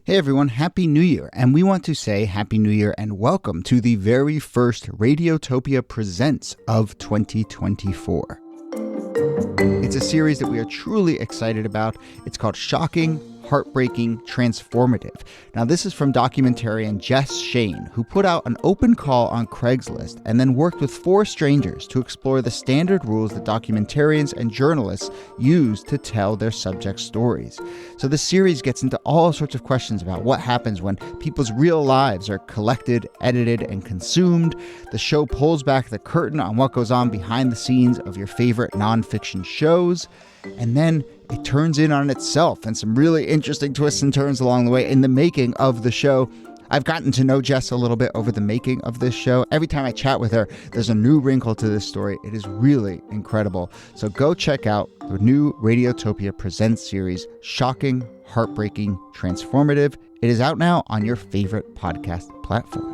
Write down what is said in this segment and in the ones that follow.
Hey everyone, Happy New Year, and we want to say Happy New Year and welcome to the very first Radiotopia Presents of 2024. It's a series that we are truly excited about. It's called Shocking, Heartbreaking, Transformative. Now, this is from documentarian Jess Shane, who put out an open call on Craigslist and then worked with 4 strangers to explore the standard rules that documentarians and journalists use to tell their subject stories. So the series gets into all sorts of questions about what happens when people's real lives are collected, edited, and consumed. The show pulls back the curtain on what goes on behind the scenes of your favorite nonfiction shows. And then it turns in on itself and some really interesting twists and turns along the way in the making of the show. I've gotten to know Jess a little bit over the making of this show. Every time I chat with her, there's a new wrinkle to this story. It is really incredible. So go check out the new Radiotopia Presents series, Shocking, Heartbreaking, Transformative. It is out now on your favorite podcast platform.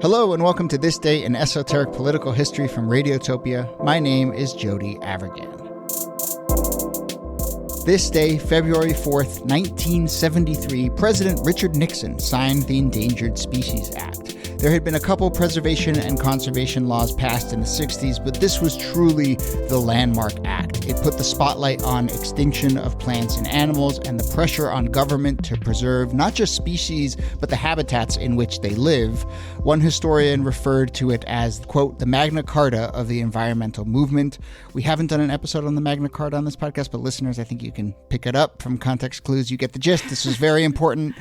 Hello and welcome to This Day in Esoteric Political History from Radiotopia. My name is Jody Avirgan. This day, February 4th, 1973, President Richard Nixon signed the Endangered Species Act. There had been a couple preservation and conservation laws passed in the 60s, but this was truly the landmark act. It put the spotlight on extinction of plants and animals and the pressure on government to preserve not just species, but the habitats in which they live. One historian referred to it as, quote, the Magna Carta of the environmental movement. We haven't done an episode on the Magna Carta on this podcast, but listeners, I think you can pick it up from context clues. You get the gist. This is very important.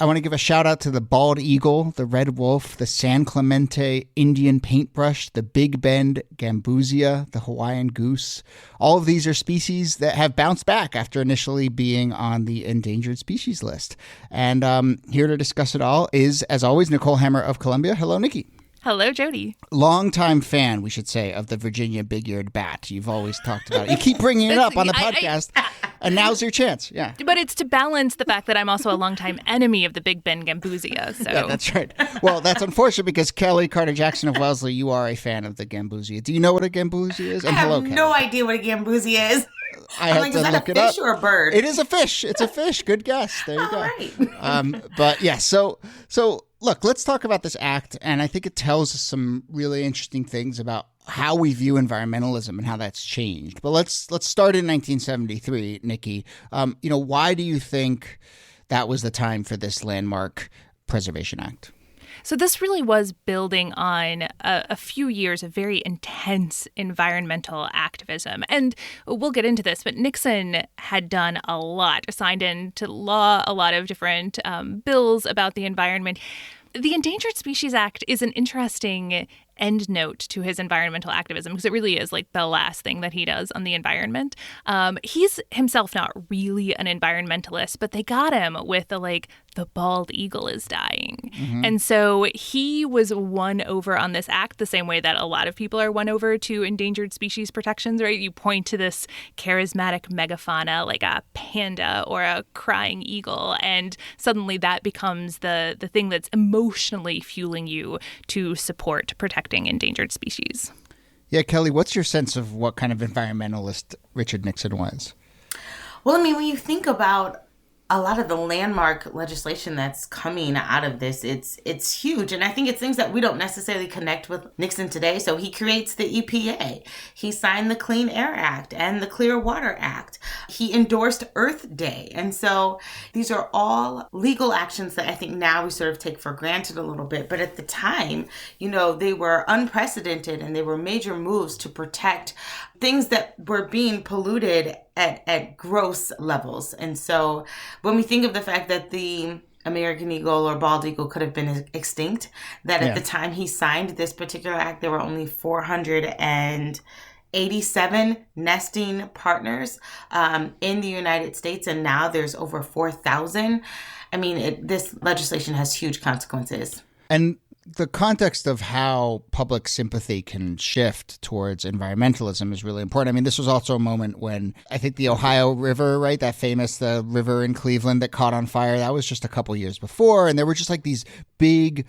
I want to give a shout out to the bald eagle, the red wolf, the San Clemente Indian paintbrush, the Big Bend gambusia, the Hawaiian goose. All of these are species that have bounced back after initially being on the endangered species list. And here to discuss it all is, as always, Nicole Hammer of Columbia. Hello, Niki. Hello, Jody. Longtime fan, we should say, of the Virginia big-eared bat. You've always talked about it. You keep bringing it up on the podcast, and now's your chance. Yeah. But it's to balance the fact that I'm also a longtime enemy of the Big Ben gambusia. So. Yeah, that's right. Well, that's unfortunate because Kellie Carter-Jackson of Wellesley, you are a fan of the gambusia. Do you know what a gambusia is? And I have hello, Kellie. no idea what a gambusia is. I had to look it up. Is that a fish or a bird? It is a fish. It's a fish. Good guess. There you go. Right. But yeah, so look, let's talk about this act, and I think it tells us some really interesting things about how we view environmentalism and how that's changed. But let's start in 1973, Niki. Why do you think that was the time for this landmark Preservation Act? So this really was building on a few years of very intense environmental activism. And we'll get into this, but Nixon had done a lot, signed into law a lot of different bills about the environment. The Endangered Species Act is an interesting end note to his environmental activism because it really is like the last thing that he does on the environment. He's himself not really an environmentalist, but they got him with the bald eagle is dying. Mm-hmm. And so he was won over on this act the same way that a lot of people are won over to endangered species protections, right? You point to this charismatic megafauna like a panda or a crying eagle, and suddenly that becomes the thing that's emotionally fueling you to support protecting endangered species. Yeah, Kellie, what's your sense of what kind of environmentalist Richard Nixon was? Well, I mean, when you think about a lot of the landmark legislation that's coming out of this, it's huge. And I think it's things that we don't necessarily connect with Nixon today. So he creates the EPA. He signed the Clean Air Act and the Clear Water Act. He endorsed Earth Day. And so these are all legal actions that I think now we sort of take for granted a little bit. But at the time, they were unprecedented and they were major moves to protect things that were being polluted at gross levels. And so when we think of the fact that the American eagle or bald eagle could have been extinct, that at the time he signed this particular act, there were only 487 nesting partners in the United States, and now there's over 4,000. I mean, this legislation has huge consequences. And the context of how public sympathy can shift towards environmentalism is really important. I mean, this was also a moment when I think the Ohio River, right, that famous the river in Cleveland that caught on fire, that was just a couple years before. And there were just like these big,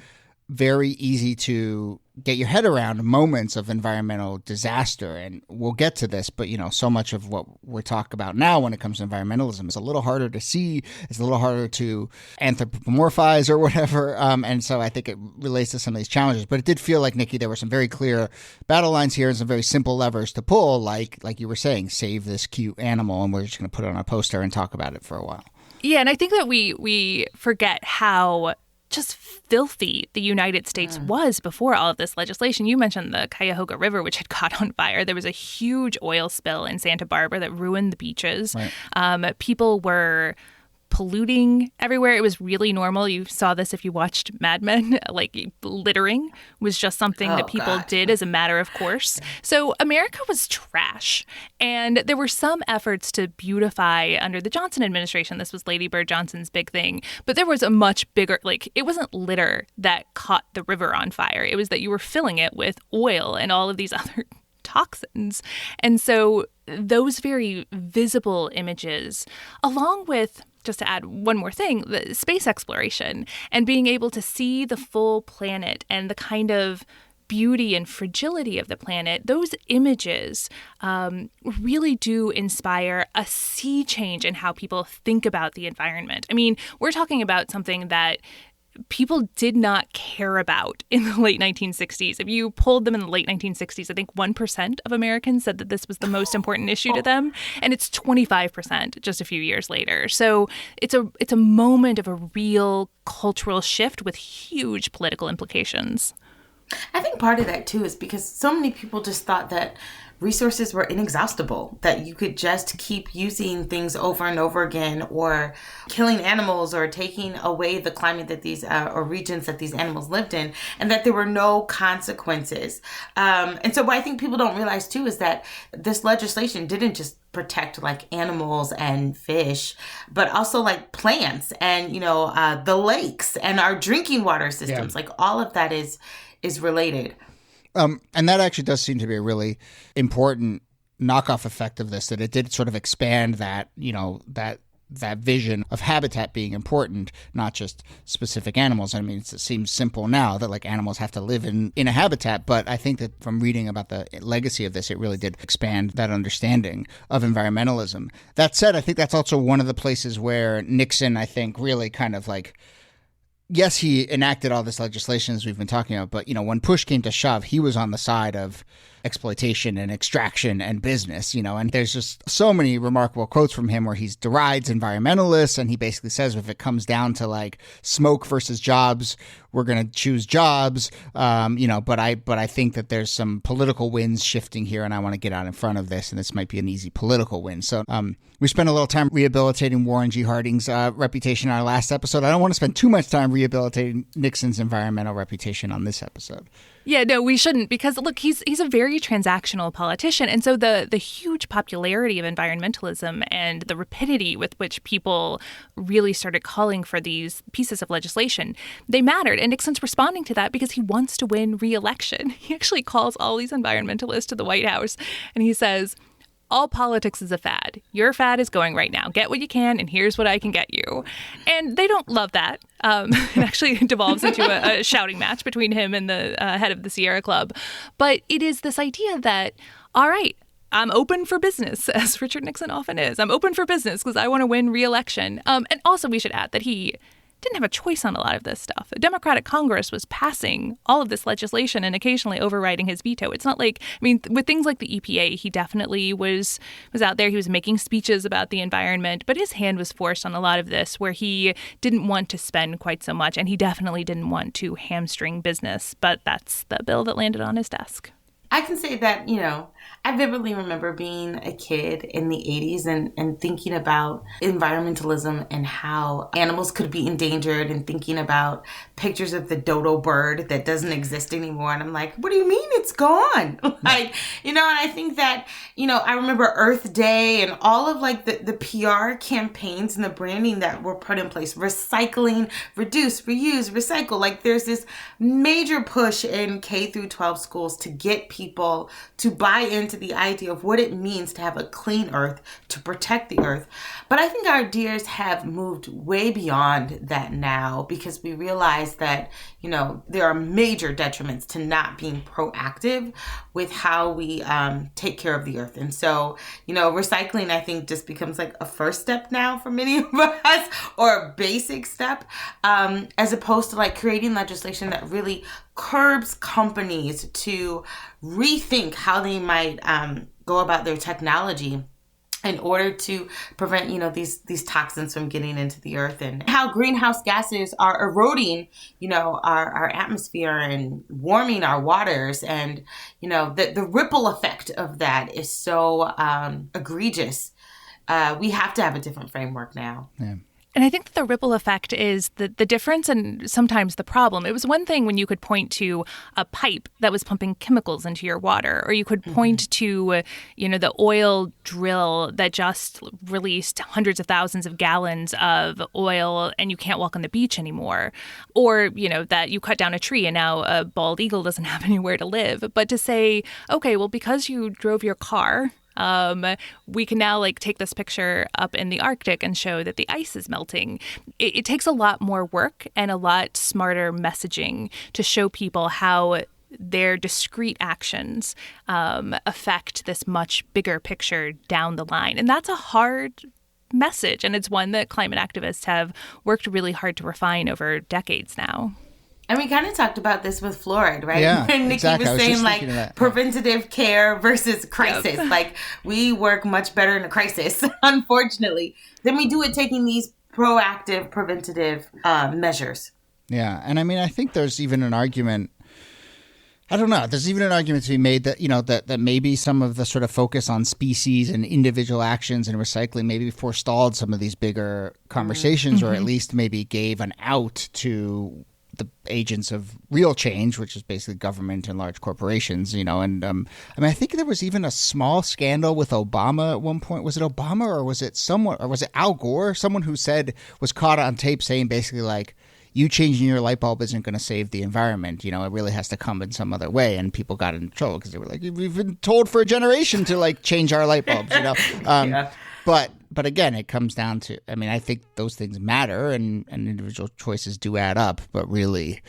very easy to get your head around moments of environmental disaster. And we'll get to this, but, so much of what we're talking about now when it comes to environmentalism is a little harder to see. It's a little harder to anthropomorphize or whatever. And so I think it relates to some of these challenges. But it did feel like, Niki, there were some very clear battle lines here and some very simple levers to pull, like you were saying, save this cute animal, and we're just going to put it on a poster and talk about it for a while. Yeah, and I think that we forget how just filthy the United States was before all of this legislation. You mentioned the Cuyahoga River, which had caught on fire. There was a huge oil spill in Santa Barbara that ruined the beaches. Right. People were polluting everywhere. It was really normal. You saw this if you watched Mad Men. Like, littering was just something that people did as a matter of course. So America was trash. And there were some efforts to beautify under the Johnson administration. This was Lady Bird Johnson's big thing. But there was a much bigger, it wasn't litter that caught the river on fire. It was that you were filling it with oil and all of these other toxins. And so those very visible images, along with, just to add one more thing, the space exploration and being able to see the full planet and the kind of beauty and fragility of the planet, those images really do inspire a sea change in how people think about the environment. I mean, we're talking about something that people did not care about in the late 1960s. If you polled them in the late 1960s, I think 1% of Americans said that this was the most important issue to them, and it's 25% just a few years later. So it's a moment of a real cultural shift with huge political implications. I think part of that, too, is because so many people just thought that resources were inexhaustible, that you could just keep using things over and over again, or killing animals, or taking away the climate that these or regions that these animals lived in, and that there were no consequences. And so what I think people don't realize too is that this legislation didn't just protect animals and fish, but also plants and the lakes and our drinking water systems. Yeah. All of that is related. And that actually does seem to be a really important knockoff effect of this, that it did sort of expand that, that vision of habitat being important, not just specific animals. I mean, it seems simple now that animals have to live in a habitat, but I think that from reading about the legacy of this, it really did expand that understanding of environmentalism. That said, I think that's also one of the places where Nixon, I think, really kind of yes, he enacted all this legislation as we've been talking about, but, when push came to shove, he was on the side of exploitation and extraction and business, and there's just so many remarkable quotes from him where he derides environmentalists, and he basically says if it comes down to smoke versus jobs, we're going to choose jobs, but I think that there's some political winds shifting here, and I want to get out in front of this, and this might be an easy political win. So we spent a little time rehabilitating Warren G. Harding's reputation in our last episode. I don't want to spend too much time rehabilitating Nixon's environmental reputation on this episode. Yeah, no, we shouldn't, because look, he's a very transactional politician, and so the huge popularity of environmentalism and the rapidity with which people really started calling for these pieces of legislation, they mattered. And Nixon's responding to that because he wants to win re-election. He actually calls all these environmentalists to the White House, and he says, all politics is a fad. Your fad is going right now. Get what you can, and here's what I can get you. And they don't love that. It actually devolves into a shouting match between him and the head of the Sierra Club. But it is this idea that, all right, I'm open for business, as Richard Nixon often is. I'm open for business because I want to win re-election. And also we should add that he didn't have a choice on a lot of this stuff. The Democratic Congress was passing all of this legislation and occasionally overriding his veto. It's not with things like the EPA, he definitely was out there. He was making speeches about the environment, but his hand was forced on a lot of this where he didn't want to spend quite so much, and he definitely didn't want to hamstring business. But that's the bill that landed on his desk. I can say that, I vividly remember being a kid in the 80s and thinking about environmentalism and how animals could be endangered, and thinking about pictures of the dodo bird that doesn't exist anymore. And I'm like, what do you mean it's gone? And I think that I remember Earth Day and all of like the PR campaigns and the branding that were put in place. Recycling, reduce, reuse, recycle. Like there's this major push in K through 12 schools to get people to buy into the idea of what it means to have a clean earth, to protect the earth. But I think our ideas have moved way beyond that now, because we realize that, there are major detriments to not being proactive with how we take care of the earth. And so, recycling, I think, just becomes like a first step now for many of us, or a basic step, as opposed to like creating legislation that really curbs companies to rethink how they might go about their technology in order to prevent, these toxins from getting into the earth, and how greenhouse gases are eroding, our atmosphere and warming our waters. And, the ripple effect of that is so egregious. We have to have a different framework now. Yeah. And I think that the ripple effect is the difference and sometimes the problem. It was one thing when you could point to a pipe that was pumping chemicals into your water, or you could point to, the oil drill that just released hundreds of thousands of gallons of oil and you can't walk on the beach anymore. Or, that you cut down a tree and now a bald eagle doesn't have anywhere to live. But to say, okay, well, because you drove your car, we can now take this picture up in the Arctic and show that the ice is melting. It takes a lot more work and a lot smarter messaging to show people how their discrete actions affect this much bigger picture down the line. And that's a hard message. And it's one that climate activists have worked really hard to refine over decades now. And we kind of talked about this with fluoride, right? Yeah, Niki exactly. was saying preventative care versus crisis. Yep. We work much better in a crisis, unfortunately, than we do at taking these proactive preventative measures. Yeah. And I think there's even an argument. I don't know. There's even an argument to be made that, that maybe some of the sort of focus on species and individual actions and recycling maybe forestalled some of these bigger conversations, or at least maybe gave an out to the agents of real change, which is basically government and large corporations, and I think there was even a small scandal with Obama at one point. Was it Obama or was it someone, or was it Al Gore? Someone who was caught on tape saying basically you changing your light bulb isn't going to save the environment. It really has to come in some other way. And people got in trouble because they were like, we've been told for a generation to change our light bulbs, Yeah. But again, it comes down to, I think those things matter and individual choices do add up, but really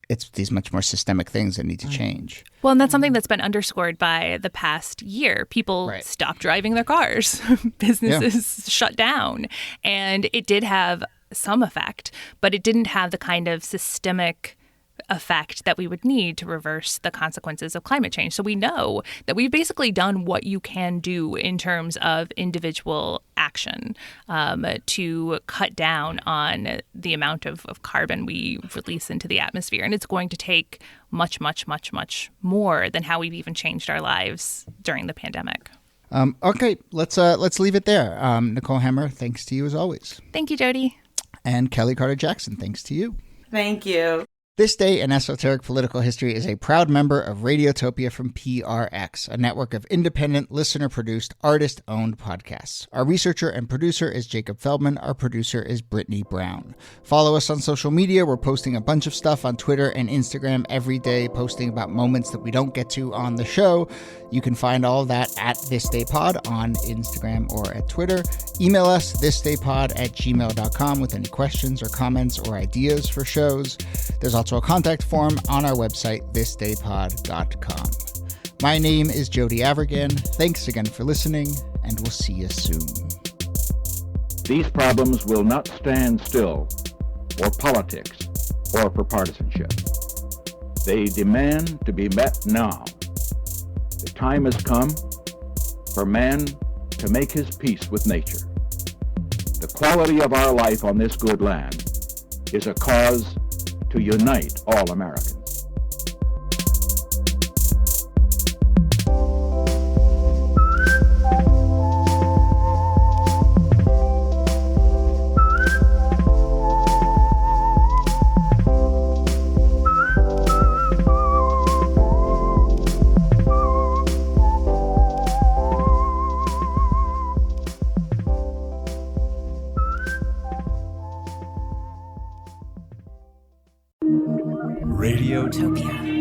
it's these much more systemic things that need to change. Well, and that's something that's been underscored by the past year. People stopped driving their cars. Businesses shut down. And it did have some effect, but it didn't have the kind of systemic effect that we would need to reverse the consequences of climate change. So we know that we've basically done what you can do in terms of individual action to cut down on the amount of carbon we release into the atmosphere. And it's going to take much, much, much, much more than how we've even changed our lives during the pandemic. Okay, let's leave it there. Nicole Hemmer, thanks to you as always. Thank you, Jody. And Kellie Carter-Jackson, thanks to you. Thank you. This Day in Esoteric Political History is a proud member of Radiotopia from PRX, a network of independent, listener-produced, artist-owned podcasts. Our researcher and producer is Jacob Feldman. Our producer is Brittany Brown. Follow us on social media. We're posting a bunch of stuff on Twitter and Instagram every day, posting about moments that we don't get to on the show. You can find all of that at This Day Pod on Instagram or at Twitter. Email us, thisdaypod@gmail.com with any questions or comments or ideas for shows. There's also a contact form on our website, thisdaypod.com. My name is Jody Avergan. Thanks again for listening, and we'll see you soon. These problems will not stand still for politics or for partisanship. They demand to be met now. The time has come for man to make his peace with nature. The quality of our life on this good land is a cause to unite all Americans. Radiotopia.